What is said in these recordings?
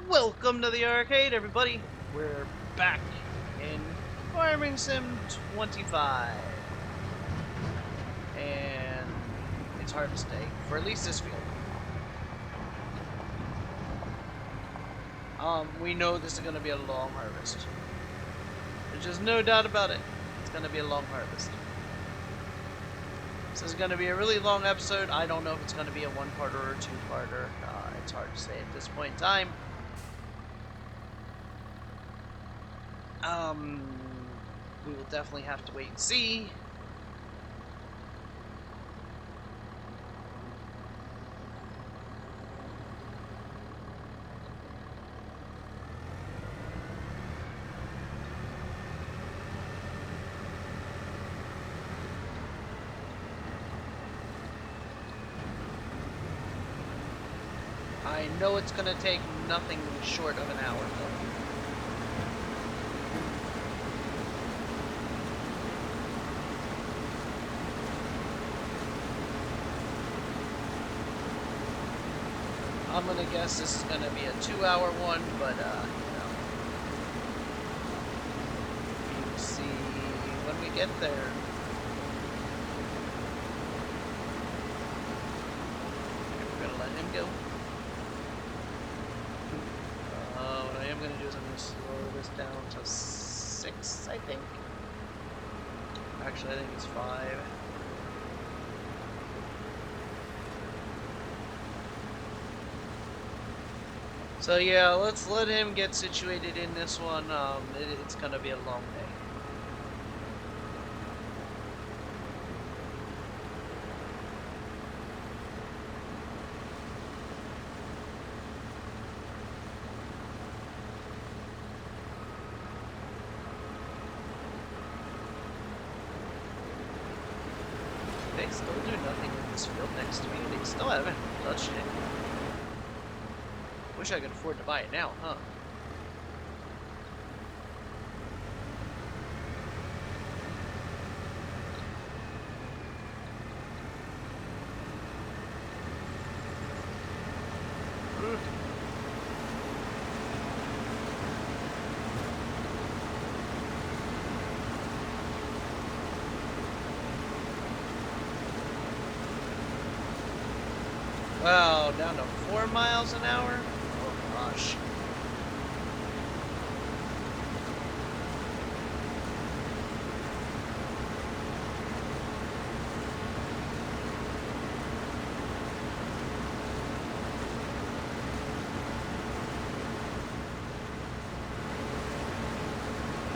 Welcome to the arcade, everybody. We're back in Farming Sim 25, and it's Harvest Day for at least this field. We know this is going to be a long harvest. There's just no doubt about it. It's going to be a long harvest. This is going to be a really long episode. I don't know if it's going to be a one-parter or a two-parter. It's hard to say at this point in time. We will definitely have to wait and see. I know it's going to take nothing short of an hour, though. I'm going to guess this is going to be a 2-hour one, but, we'll see when we get there. We're going to let him go. What I am going to do is I'm going to slow this down to 6, I think. Actually, I think it's 5. So yeah, let's let him get situated in this one. It's gonna be a long day. They still do nothing in this field next to me. They still haven't touched it. Wish I could afford to buy it now, huh? Wow, down to 4 miles an hour? Oh gosh.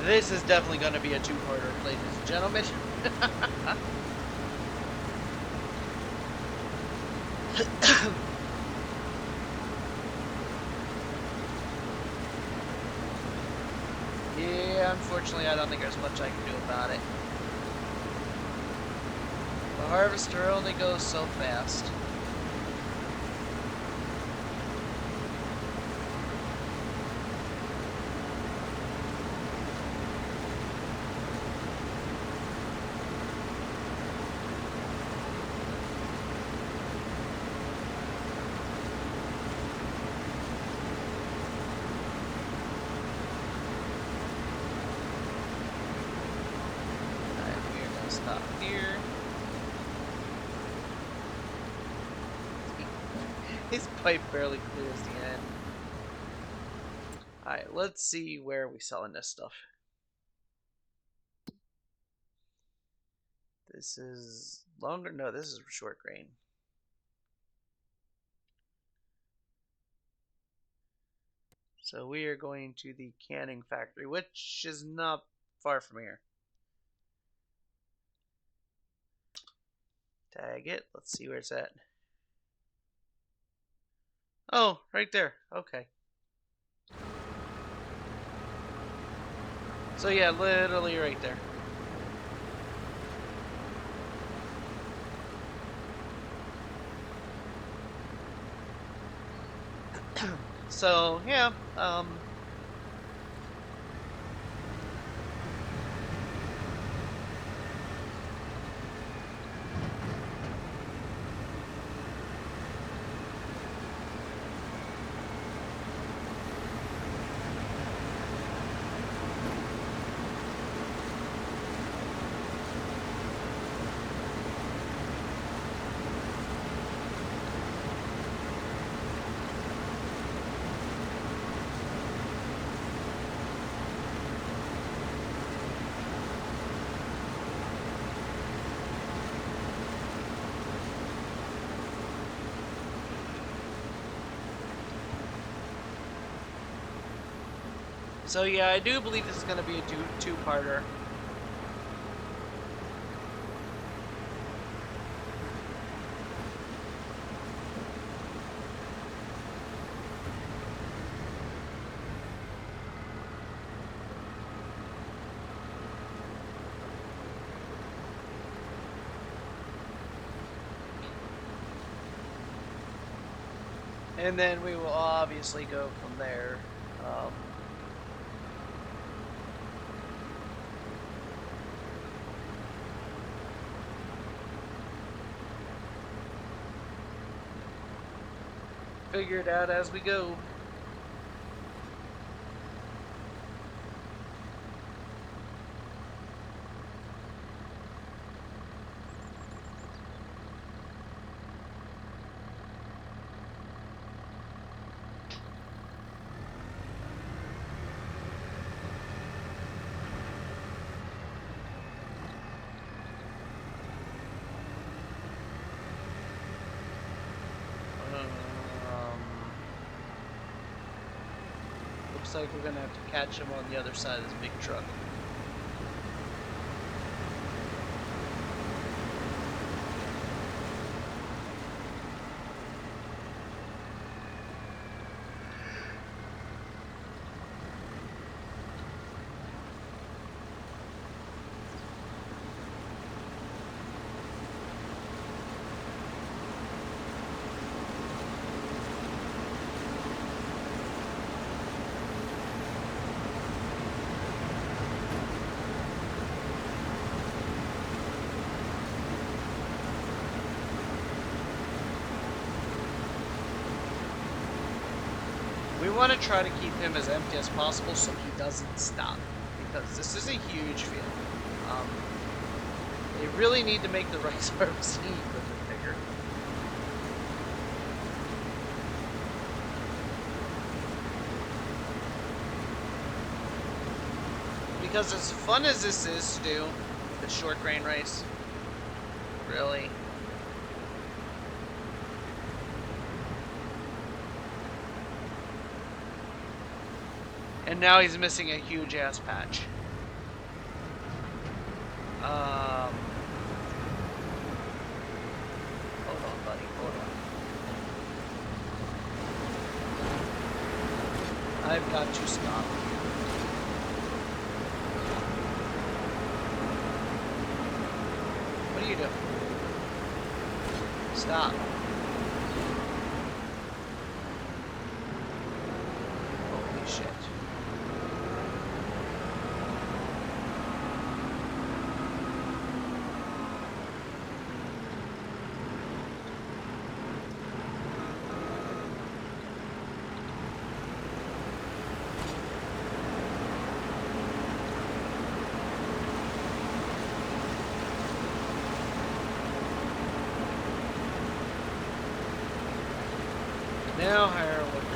This is definitely going to be a two-parter, ladies and gentlemen. Yeah, unfortunately, I don't think there's much I can do about it. The harvester only goes so fast. Stop here. His pipe barely clears the end. Alright, let's see where we selling this stuff. This is longer? No, this is short grain. So we are going to the canning factory, which is not far from here. Tag it. Let's see where it's at. Oh, right there. Okay. So yeah, literally right there. So yeah, So yeah, I do believe this is going to be a two-parter. And then we will obviously go from there. Figure it out as we go. Looks like we're gonna have to catch him on the other side of this big truck. We want to try to keep him as empty as possible so he doesn't stop, because this is a huge field. They really need to make the right sort of seat with it bigger. Because as fun as this is to do, the short grain race, really. And now he's missing a huge ass patch. Hold on, buddy. Hold on. I've got to stop. What are you doing? Stop. Holy shit. Now hire a worker.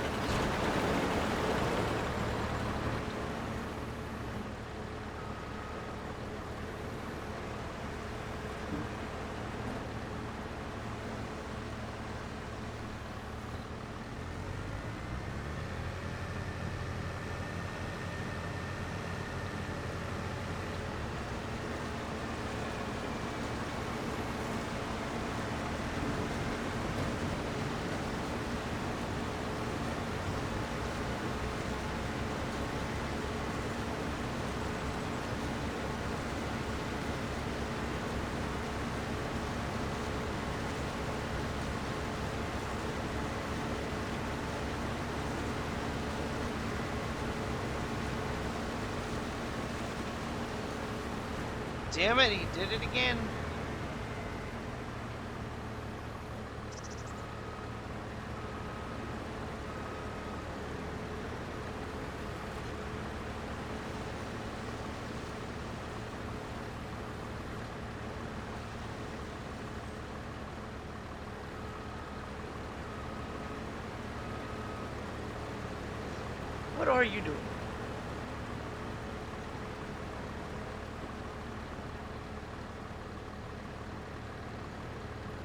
Damn it, he did it again. What are you doing?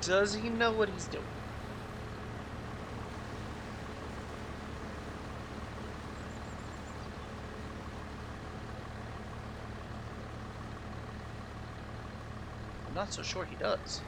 Does he know what he's doing? not so sure he does.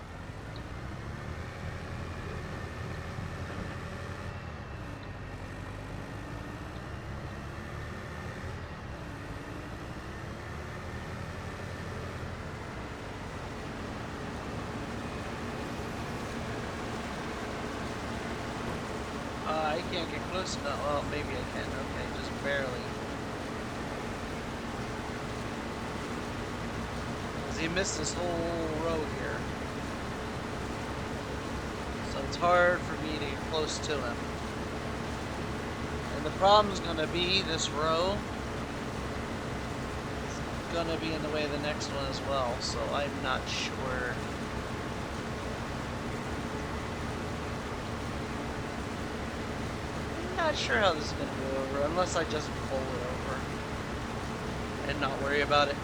I can't get close enough. Well, maybe I can. Okay, just barely. Because he missed this whole row here. So it's hard for me to get close to him. And the problem's going to be this row is going to be in the way of the next one as well. So I'm not sure. Not sure how this is going to go over unless I just pull it over and not worry about it.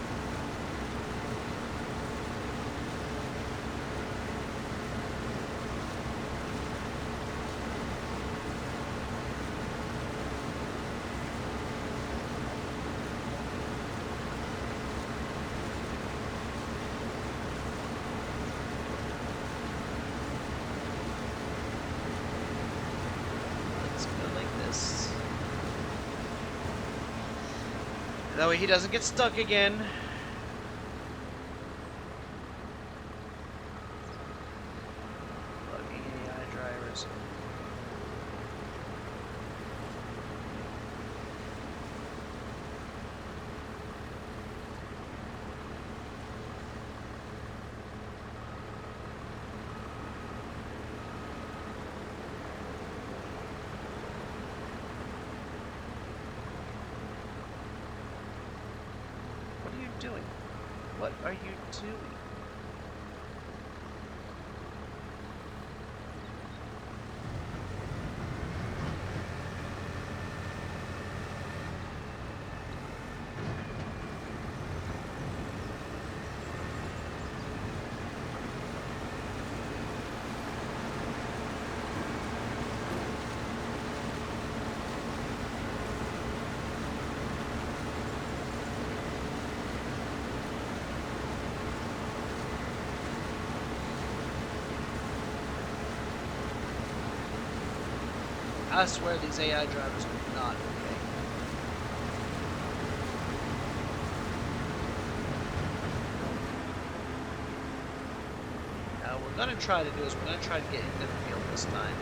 That way he doesn't get stuck again. Fucking AI drivers. Doing? What are you doing? I swear these AI drivers are not okay. Now what we're gonna try to do is we're gonna try to get into the field this time.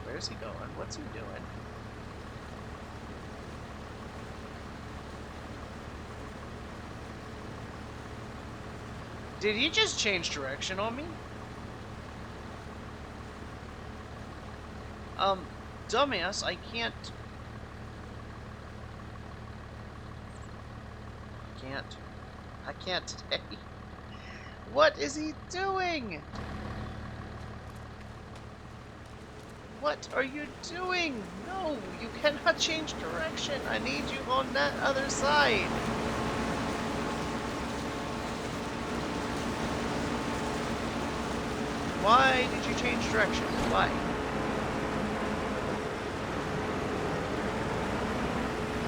Where's he going? What's he doing? Did he just change direction on me? Dumbass, I can't. I can't today. What is he doing? What are you doing? No, you cannot change direction. I need you on that other side. Why did you change direction? Why?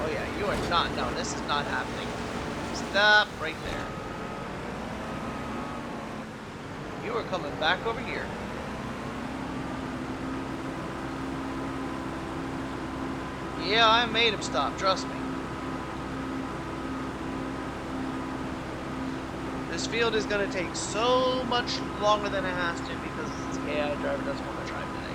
Oh yeah, you are not. No, this is not happening. Stop right there. You are coming back over here. Yeah, I made him stop, trust me. This field is going to take so much longer than it has to because this AI driver doesn't want to drive today.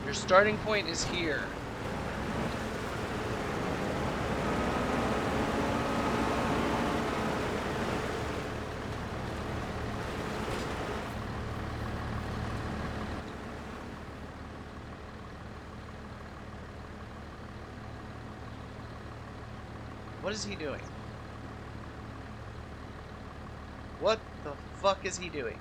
Your starting point is here. What is he doing? What the fuck is he doing?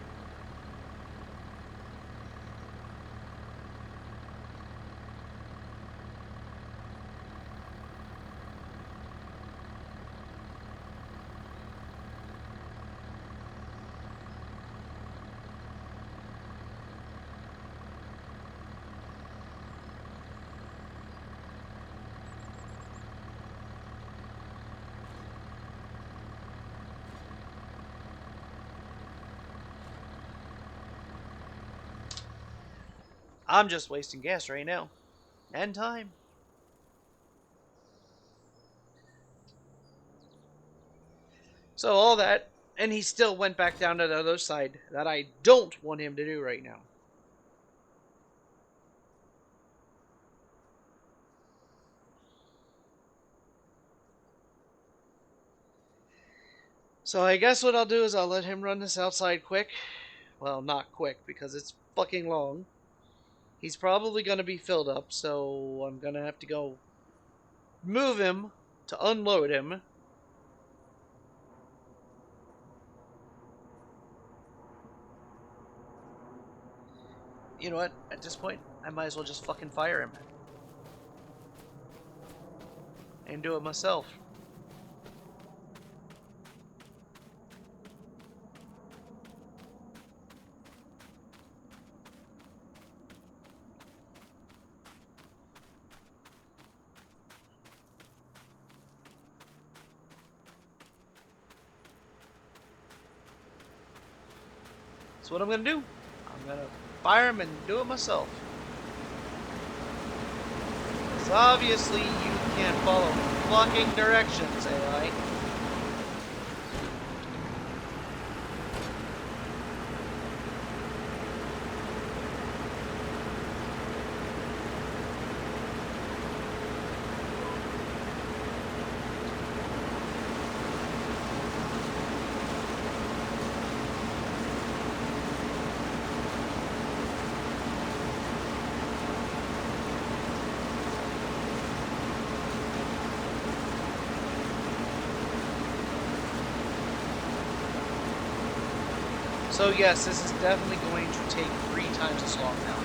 I'm just wasting gas right now. And time. So all that, and he still went back down to the other side that I don't want him to do right now. So I guess what I'll do is I'll let him run this outside quick. Well, not quick, because it's fucking long. He's probably going to be filled up, so I'm going to have to go move him to unload him. You know what? At this point, I might as well just fucking fire him. And do it myself. That's what I'm going to do. I'm going to fire him and do it myself. Because obviously you can't follow fucking directions, AI. So yes, this is definitely going to take 3 times as long now.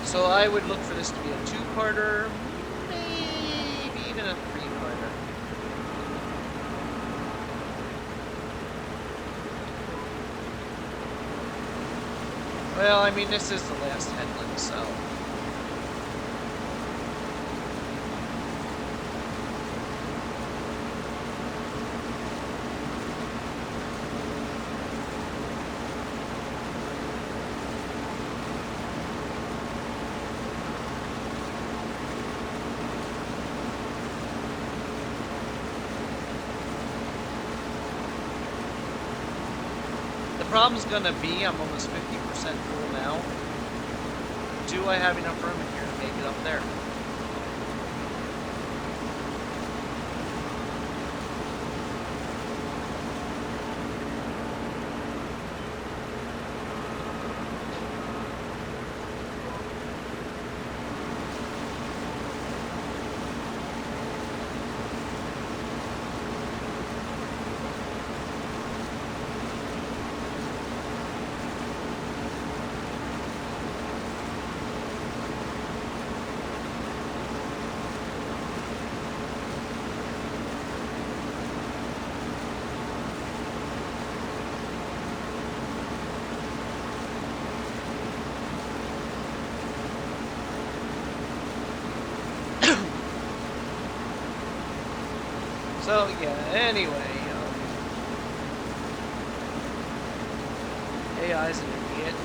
So I would look for this to be a 2-parter, maybe even a 3-parter. Well, I mean, this is the last headland, so... The problem's gonna be I'm almost 50% full now. Do I have enough room in here to make it up there? So yeah, anyway, AI's an idiot.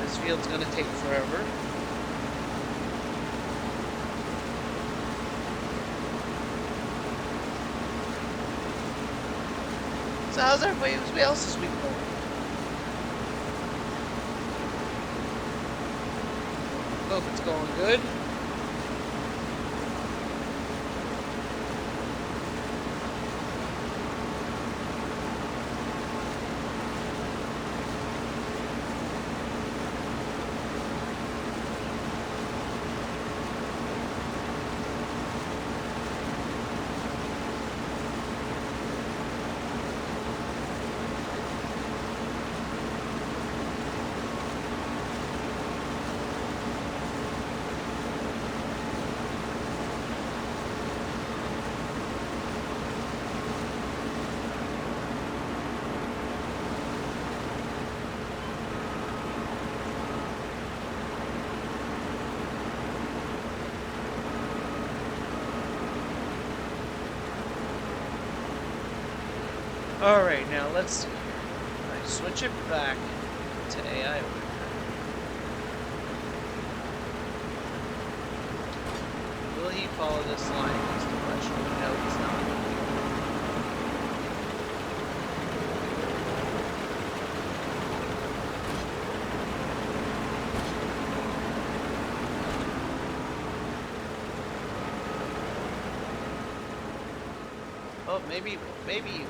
This field's gonna take forever. So how's everybody else's week going? Hope it's going good. Alright, now let's see. Switch it back to AI. Will he follow this line? Is the question. No, he's not. Oh, maybe he will. Maybe he will.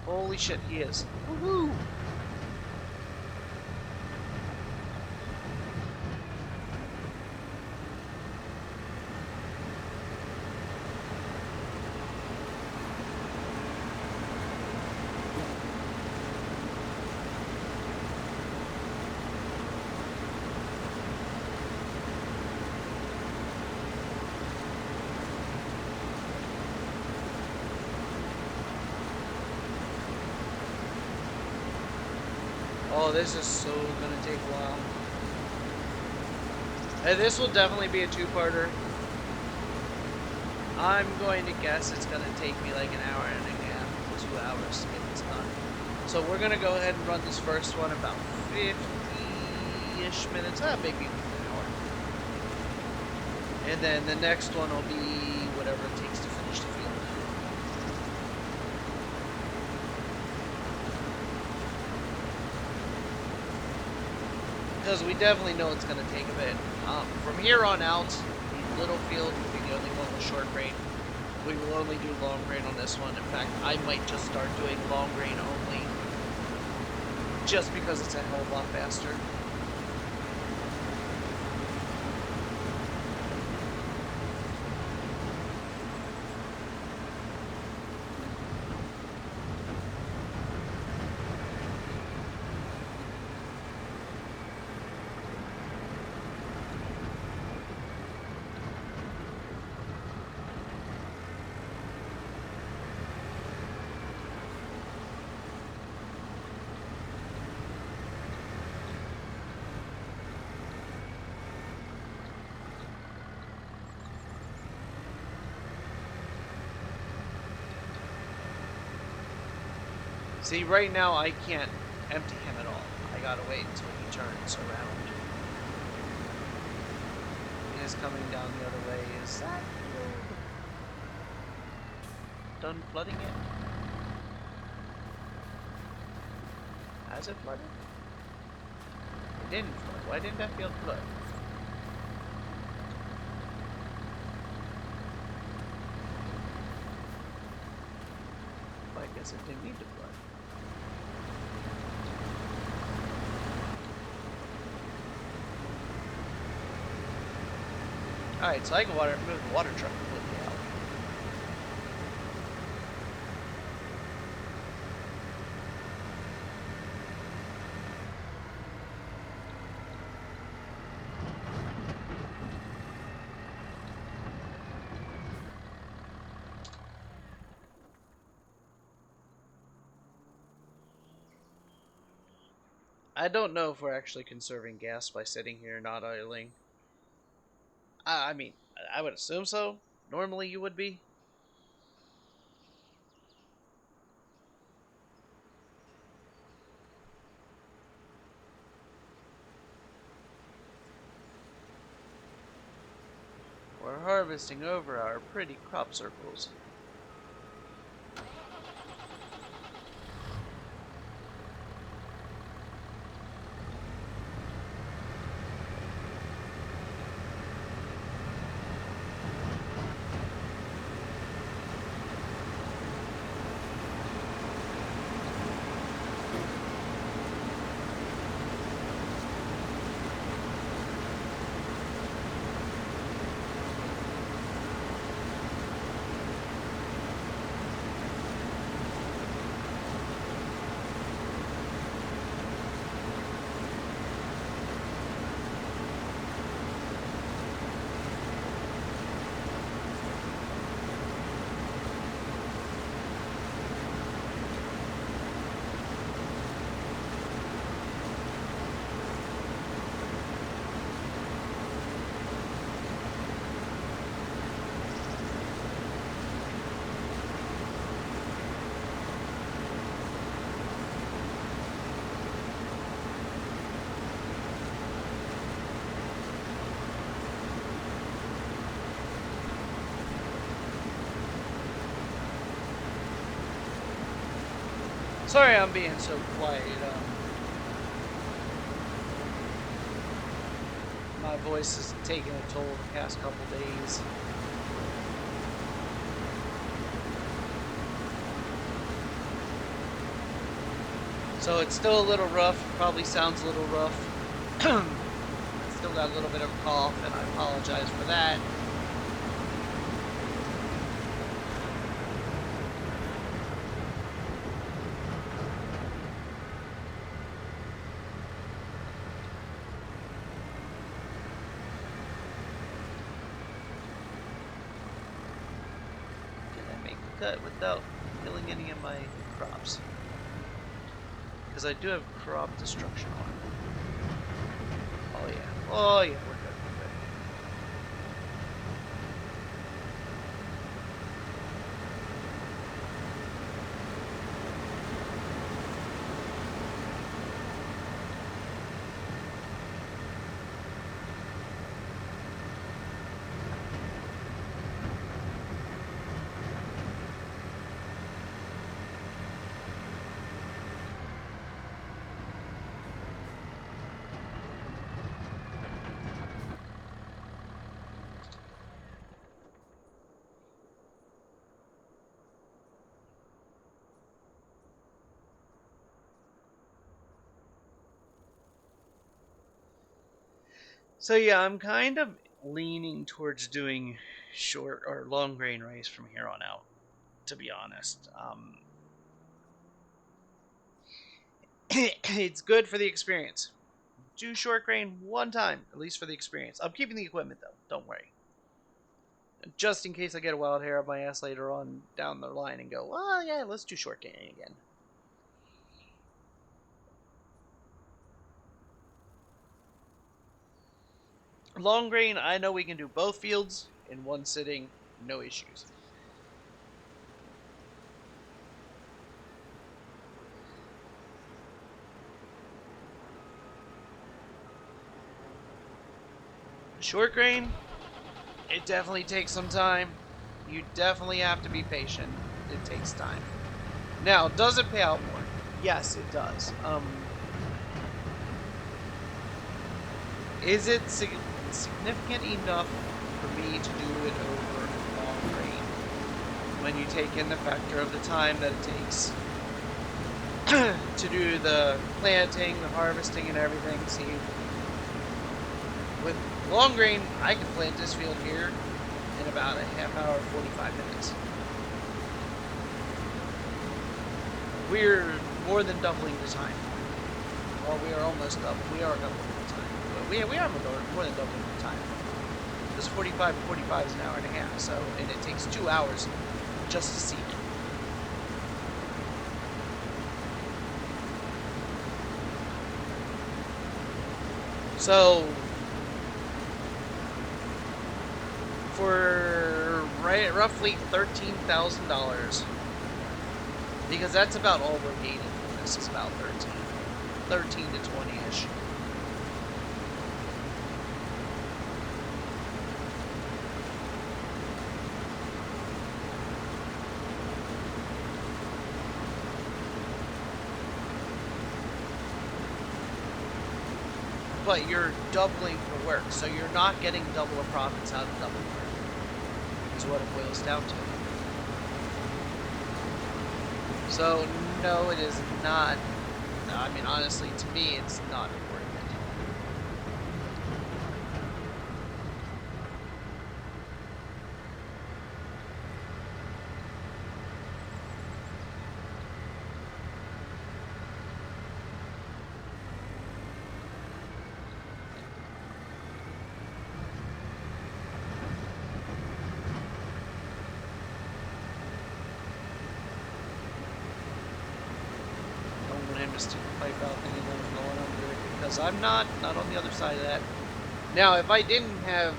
Holy shit, he is. Woohoo! Oh, this is so gonna take a while. And this will definitely be a two-parter. I'm going to guess it's gonna take me like an hour and a half, 2 hours to get this done. So we're gonna go ahead and run this first one about 50-ish minutes, maybe an hour. And then the next one will be whatever it takes to finish the field. Because we definitely know it's going to take a bit. From here on out, the little field will be the only one with short grain. We will only do long grain on this one. In fact, I might just start doing long grain only. Just because it's a hell of a lot faster. See, right now I can't empty him at all. I gotta wait until he turns around. He is coming down the other way. Is that done flooding it? Has it flooded? It didn't flood. Why didn't that field flood? Well, I guess it didn't need to flood. Alright, so I can move the water truck completely out. I don't know if we're actually conserving gas by sitting here not oiling. I mean, I would assume so. Normally you would be. We're harvesting over our pretty crop circles. Sorry I'm being so quiet. My voice has taken a toll the past couple days. So it's still a little rough. Probably sounds a little rough. I still got a little bit of a cough, and I apologize for that. Cut without killing any of my crops, because I do have crop destruction on. Oh yeah, oh yeah, we're good, we're good. So yeah, I'm kind of leaning towards doing short or long grain rice from here on out, to be honest. It's good for the experience. Do short grain one time, at least for the experience. I'm keeping the equipment though, don't worry. Just in case I get a wild hair up my ass later on down the line and go, well, yeah, let's do short grain again. Long grain, I know we can do both fields in one sitting, no issues. Short grain, it definitely takes some time. You definitely have to be patient. It takes time. Now, does it pay out more? Yes, it does. Is it significant enough for me to do it over long grain when you take in the factor of the time that it takes to do the planting, the harvesting, and everything? See, with long grain, I can plant this field here in about a half hour, 45 minutes. We're more than doubling the time. Well, we are almost double. We are doubling the time. But we are more than doubling the time. This 45 is an hour and a half. So, and it takes 2 hours just to seed it. So, for roughly $13,000, because that's about all we're gaining from this, is about 13 to 20-ish. But you're doubling the work, so you're not getting double the profits out of double work, is what it boils down to. So, no, it is not. I mean, honestly, to me, it's not worth it. Just to pipe out anything going under it, because I'm not on the other side of that. Now, if I didn't have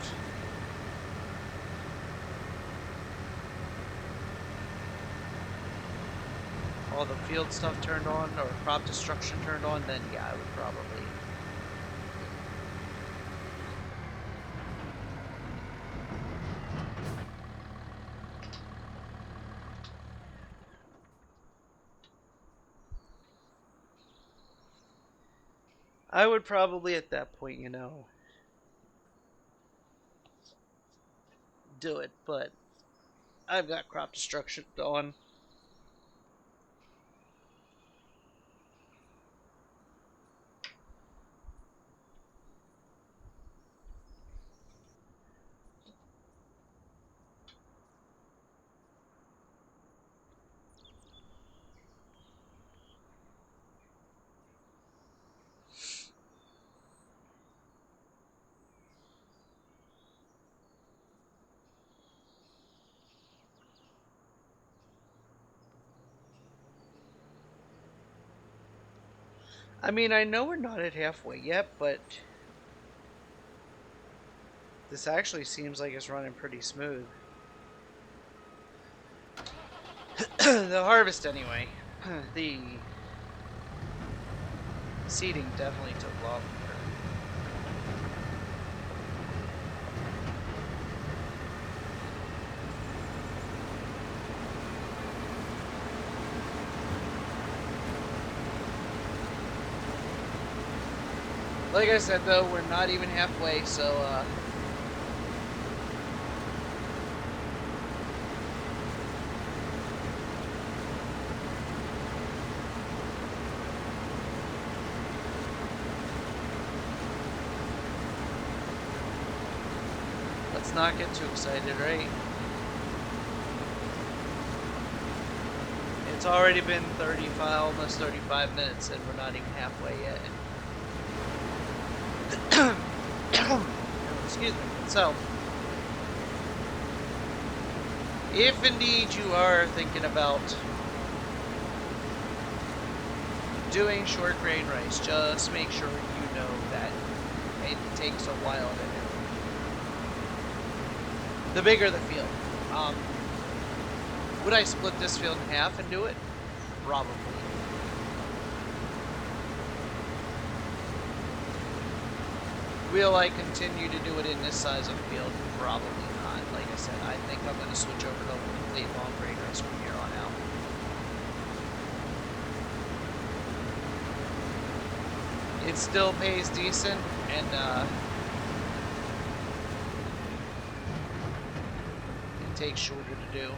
all the field stuff turned on, or crop destruction turned on, then yeah, I would probably. I would probably at that point, do it, but I've got crop destruction on. I mean, I know we're not at halfway yet, but this actually seems like it's running pretty smooth. The harvest, anyway. The seeding definitely took longer. Like I said, though, we're not even halfway, so, let's not get too excited, right? It's already been 35, almost 35 minutes, and we're not even halfway yet. Excuse me. So, if indeed you are thinking about doing short grain rice, just make sure you know that it takes a while to do. The bigger the field. Would I split this field in half and do it? Probably. Will I continue to do it in this size of field? Probably not. Like I said, I think I'm going to switch over to complete long grain rice from here on out. It still pays decent, and it takes shorter to do.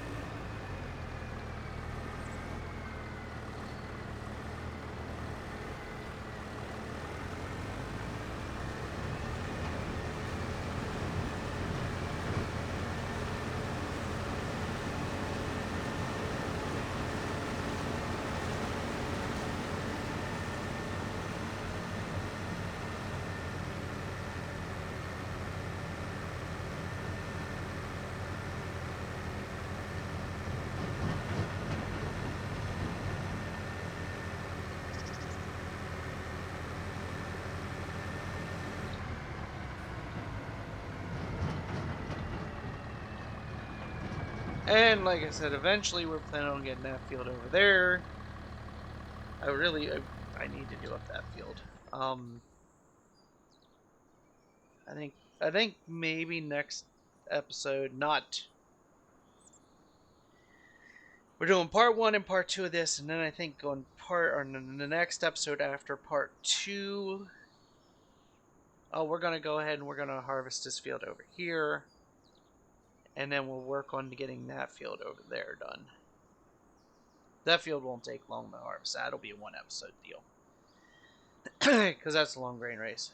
And like I said, eventually we're planning on getting that field over there. I need to do up that field. I think maybe next episode, not. We're doing part 1 and part 2 of this, and then I think going the next episode after part 2. Oh, we're gonna go ahead and we're gonna harvest this field over here, and then we'll work on getting that field over there done. That field won't take long to harvest. That'll be a 1 episode deal, because that's a long grain race.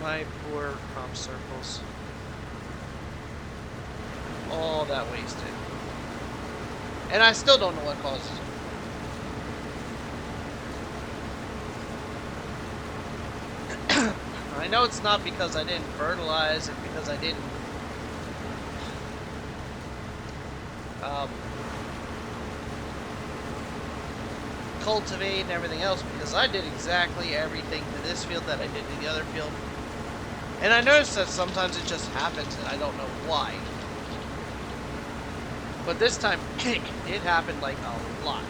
My poor crop circles. All that wasted. And I still don't know what causes it. I know it's not because I didn't fertilize and because I didn't cultivate and everything else, because I did exactly everything to this field that I did to the other field. And I noticed that sometimes it just happens and I don't know why. But this time, it happened like a lot.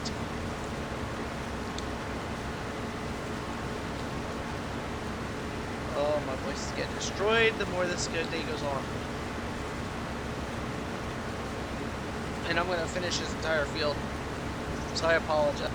Oh, my voice is getting destroyed the more this day goes on. And I'm going to finish this entire field. So I apologize.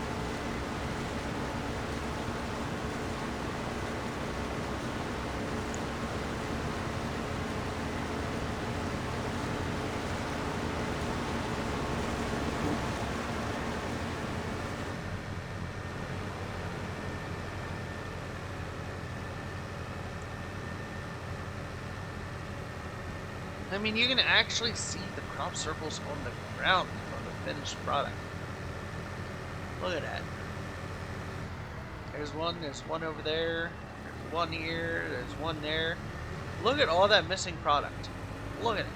I mean, you can actually see the crop circles on the ground from the finished product. Look at that. There's one over there, there's one here, there's one there. Look at all that missing product. Look at it.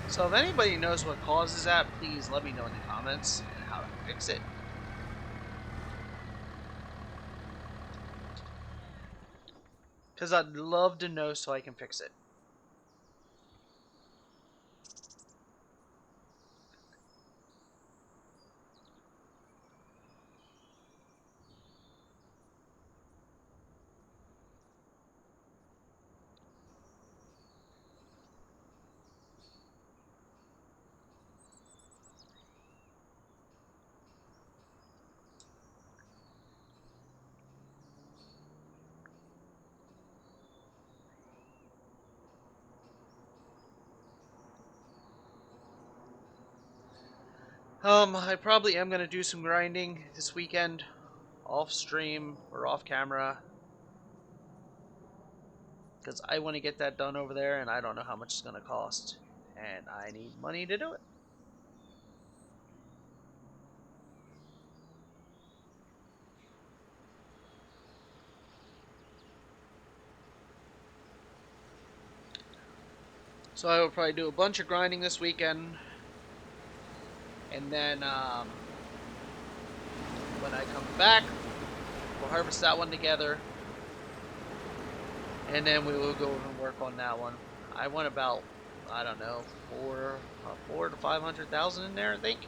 So if anybody knows what causes that, please let me know in the comments and how to fix it. Because I'd love to know so I can fix it. I probably am going to do some grinding this weekend, off stream or off camera, because I want to get that done over there and I don't know how much it's going to cost, and I need money to do it. So I will probably do a bunch of grinding this weekend, and then when I come back, we'll harvest that one together, and then we will go and work on that one. I want about, I don't know, four to 500,000 in there, I think.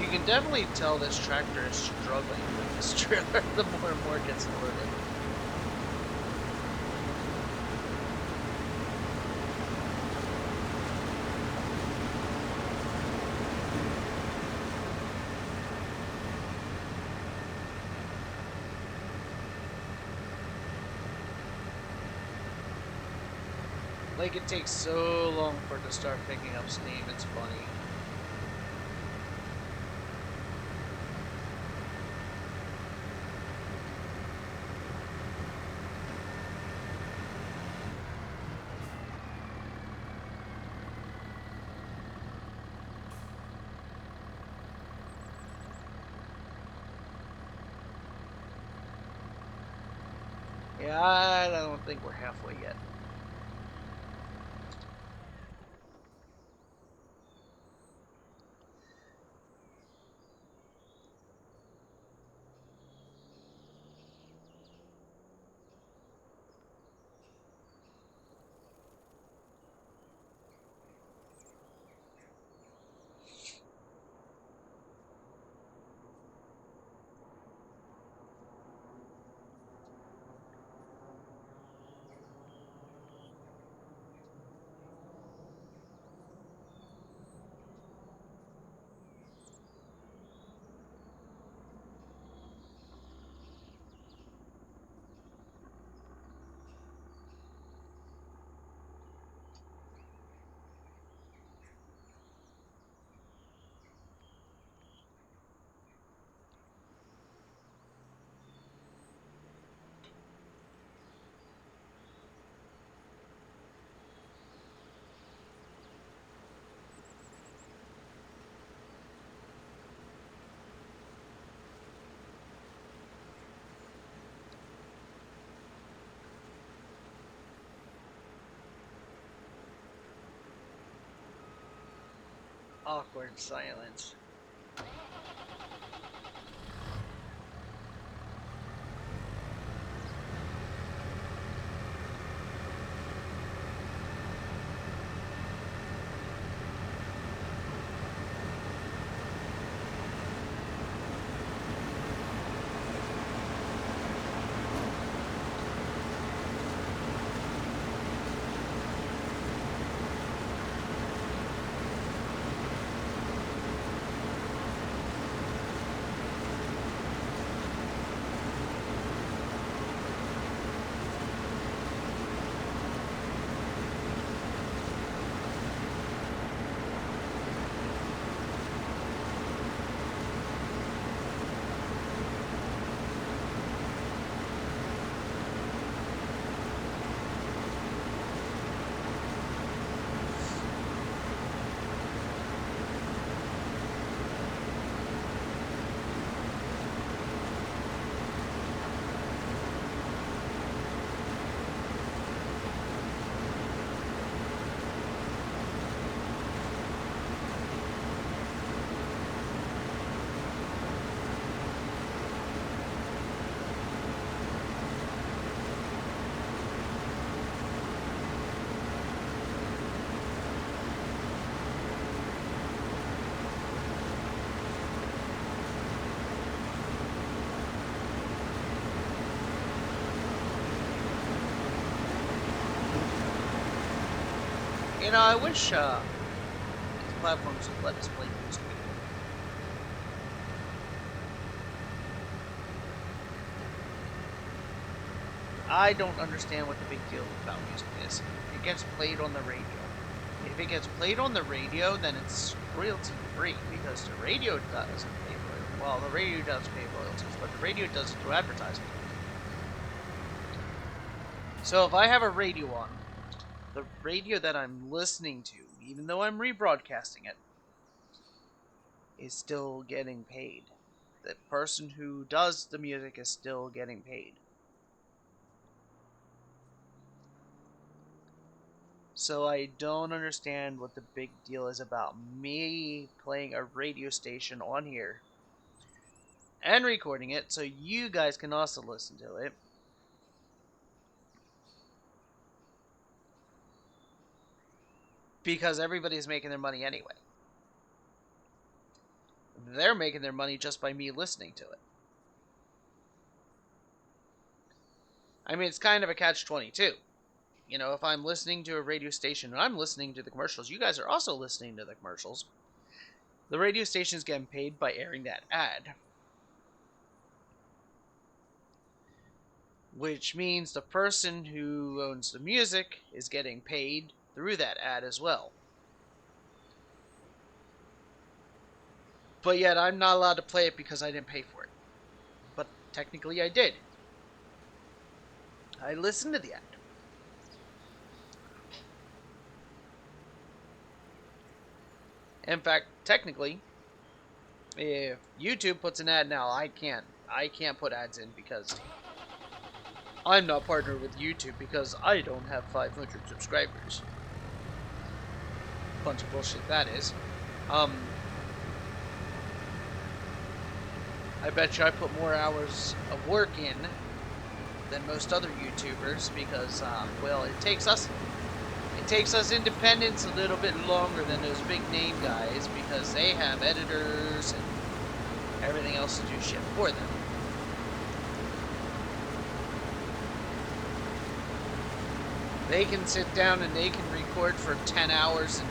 You can definitely tell this tractor is struggling with this trailer the more and more it gets loaded. Like, it takes so long for it to start picking up steam, it's funny. Yeah, I don't think we're halfway yet. Awkward silence. You know, I wish these platforms would let us play music. I don't understand what the big deal about music is. It gets played on the radio. If it gets played on the radio, then it's royalty free because the radio doesn't pay royalties. Well, the radio does pay royalties, but the radio does it through advertising. So if I have a radio on, the radio that I'm listening to, even though I'm rebroadcasting it, is still getting paid. The person who does the music is still getting paid. So I don't understand what the big deal is about me playing a radio station on here and recording it so you guys can also listen to it. Because everybody's making their money anyway. They're making their money just by me listening to it. I mean, it's kind of a catch-22. You know, if I'm listening to a radio station and I'm listening to the commercials, you guys are also listening to the commercials. The radio station's getting paid by airing that ad. Which means the person who owns the music is getting paid through that ad as well. But yet I'm not allowed to play it because I didn't pay for it. But technically I did. I listened to the ad. In fact, technically, if YouTube puts an ad now, I can't put ads in because I'm not partnered with YouTube because I don't have 500 subscribers. Bunch of bullshit that is. I bet you I put more hours of work in than most other YouTubers because, well, it takes us independents a little bit longer than those big name guys because they have editors and everything else to do shit for them. They can sit down and they can record for 10 hours and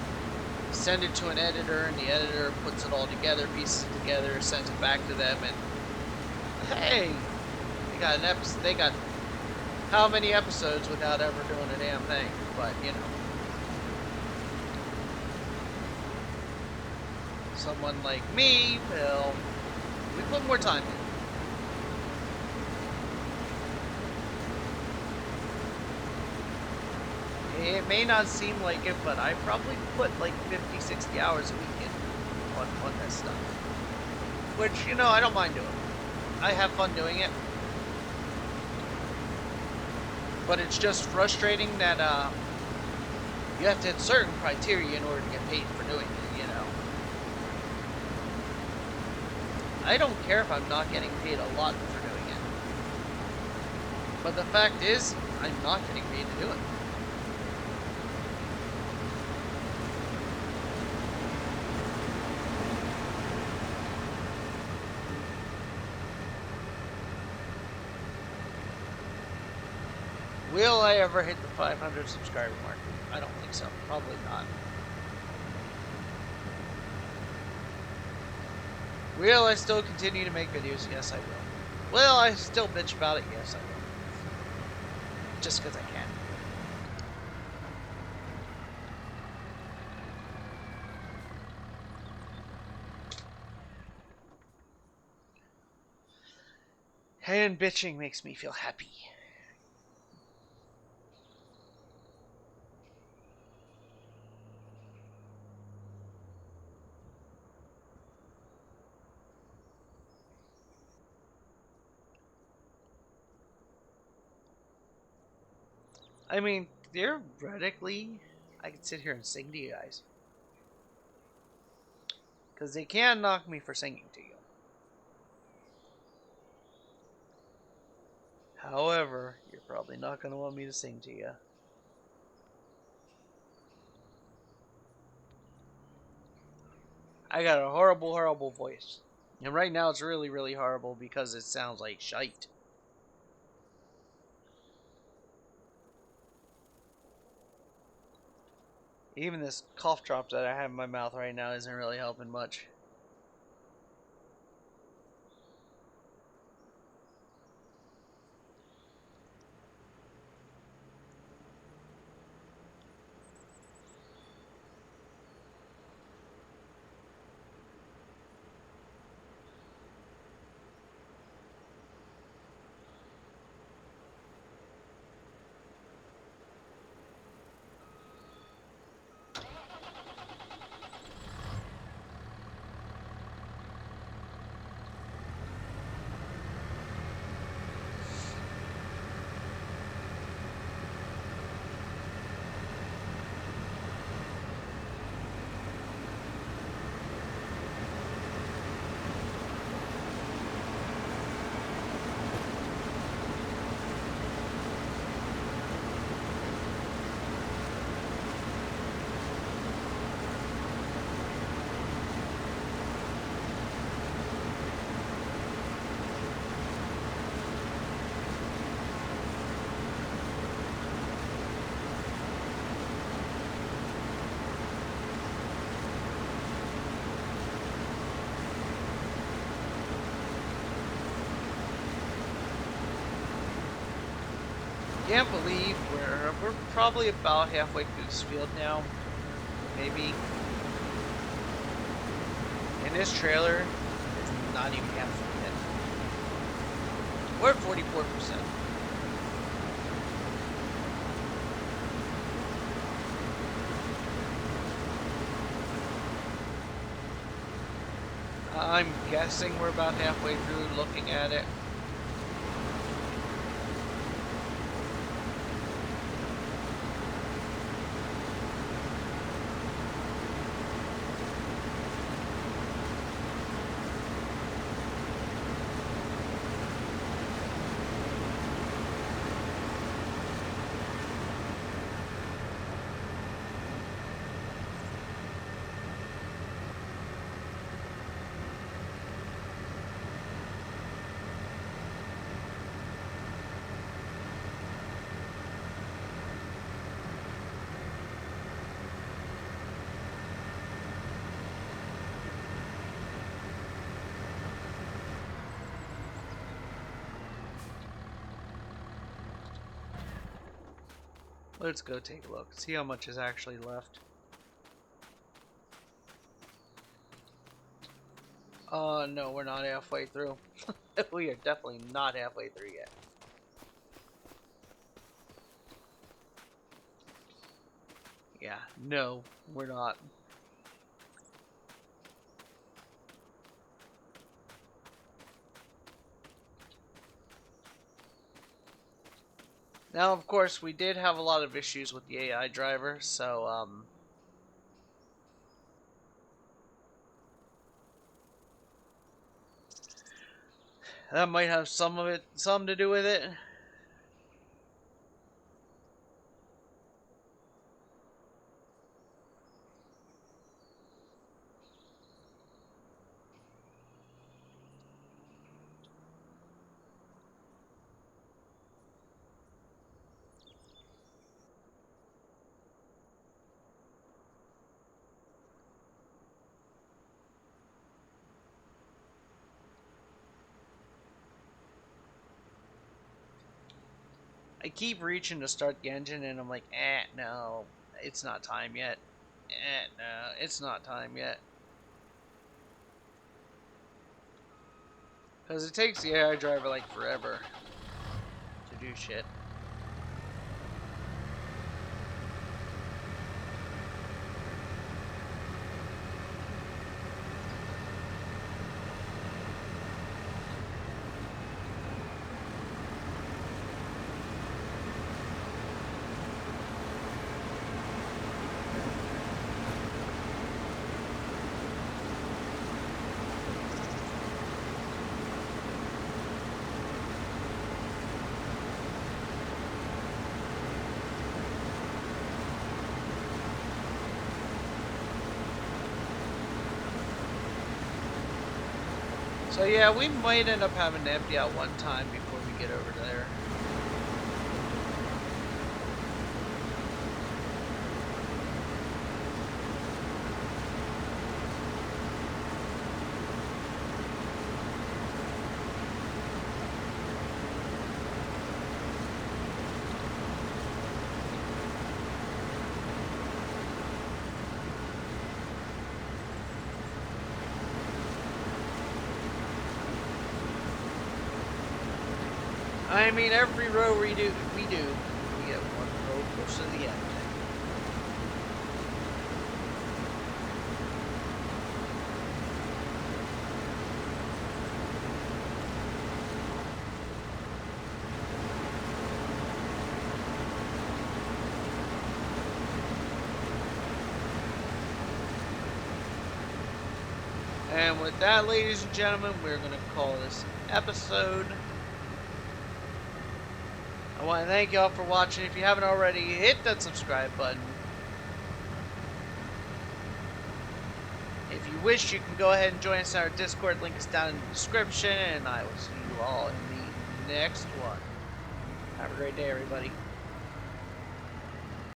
send it to an editor, and the editor puts it all together, pieces it together, sends it back to them, and hey, they got an episode. They got how many episodes without ever doing a damn thing? But you know, someone like me, well, we put more time in. It may not seem like it, but I probably put like 50, 60 hours a week in on this stuff. Which, you know, I don't mind doing. I have fun doing it. But it's just frustrating that you have to hit certain criteria in order to get paid for doing it, you know. I don't care if I'm not getting paid a lot for doing it. But the fact is, I'm not getting paid to do it. Will I ever hit the 500 subscriber mark? I don't think so. Probably not. Will I still continue to make videos? Yes, I will. Will I still bitch about it? Yes, I will. Just because I can. And bitching makes me feel happy. I mean, theoretically, I could sit here and sing to you guys. Because they can knock me for singing to you. However, you're probably not going to want me to sing to you. I got a horrible, horrible voice. And right now it's really, really horrible because it sounds like shite. Even this cough drop that I have in my mouth right now isn't really helping much. Can't believe we're probably about halfway through this field now. Maybe. And this trailer is not even half full yet. We're at 44%. I'm guessing we're about halfway through looking at it. Let's go take a look. See how much is actually left. No, we're not halfway through. We are definitely not halfway through yet. Yeah, no, we're not. Now, of course, we did have a lot of issues with the AI driver, so, that might have something to do with it. I keep reaching to start the engine, and I'm like, no, it's not time yet. No, it's not time yet. Because it takes the AI driver, like, forever to do shit. So yeah, we might end up having to empty out one time before we get over there. I mean, every row we do, we get one row close to the end. And with that, ladies and gentlemen, we're going to call this episode. I want to thank y'all for watching. If you haven't already, hit that subscribe button. If you wish, you can go ahead and join us in our Discord. Link is down in the description. And I will see you all in the next one. Have a great day, everybody.